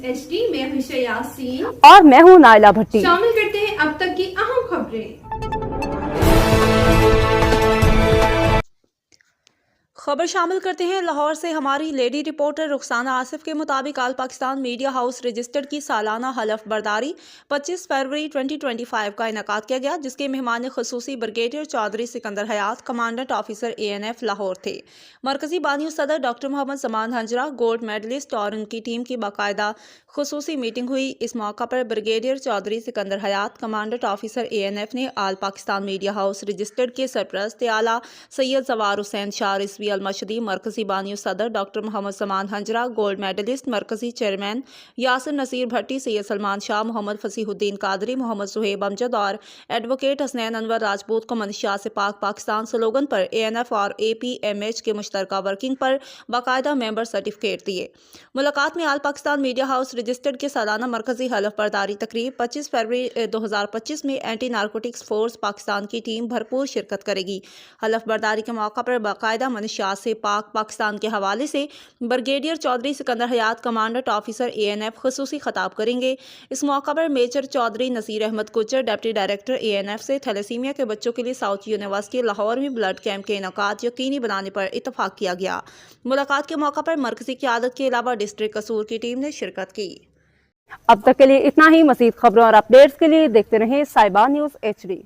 HD میں ہوں یاسین اور میں ہوں نائلہ بھٹی۔ شامل کرتے ہیں اب تک کی اہم خبریں۔ خبر شامل کرتے ہیں لاہور سے ہماری لیڈی رپورٹر رخسانہ آصف کے مطابق آل پاکستان میڈیا ہاؤس رجسٹرڈ کی سالانہ حلف برداری 25 فروری 2025 کا انعقاد کیا گیا، جس کے مہمان خصوصی بریگیڈیئر چودھری سکندر حیات کمانڈنٹ آفیسر ANF لاہور تھے۔ مرکزی بانی صدر doctor Muhammad Zaman ہنجرہ gold medalist اور ان کی ٹیم کی باقاعدہ خصوصی میٹنگ ہوئی۔ اس موقع پر بریگیڈیئر چودھری سکندر حیات کمانڈنٹ آفیسر ANF نے آل پاکستان میڈیا ہاؤس رجسٹرڈ کے سرپرست اعلیٰ سید زوار حسین شاہ رضوی المشدی، مرکزی بانی صدر doctor Muhammad Zaman ہنجرہ gold medalist, مرکزی چیئرمین یاسر نصیر بھٹی، سید سلمان شاہ، محمد فصیح الدین قادری، محمد صہیب امجد اور ایڈوکیٹ حسنین انور راجپوت کو منشیات سے پاک پاکستان سلوگن پر ANF اور APMH کے مشترکہ ورکنگ پر باقاعدہ ممبر سرٹیفکیٹ دیے۔ ملاقات میں آل پاکستان میڈیا ہاؤس رجسٹرڈ کے سالانہ مرکزی حلف برداری تقریب 25 فروری 2025 میں اینٹی نارکوٹکس فورس پاکستان کی ٹیم بھرپور شرکت کرے گی۔ حلف برداری کے موقع پر باقاعدہ منشیات سے پاک پاکستان کے حوالے سے بریگیڈیئر چودھری سکندر حیات کمانڈنٹ آفیسر ANF خصوصی خطاب کریں گے۔ اس موقع پر major Chaudhry Naseer Ahmed Kachar, deputy director ANF سے تھیلیسیمیا کے بچوں کے لیے ساؤتھ یونیورسٹی لاہور میں بلڈ کیمپ کے انعقاد یقینی بنانے پر اتفاق کیا گیا۔ ملاقات کے موقع پر مرکزی قیادت کے علاوہ ڈسٹرکٹ قصور کی ٹیم نے شرکت کی۔ اب تک کے لیے اتنا ہی۔ مزید خبروں اور اپڈیٹس کے لیے دیکھتے رہیں صاحبہ نیوز HD۔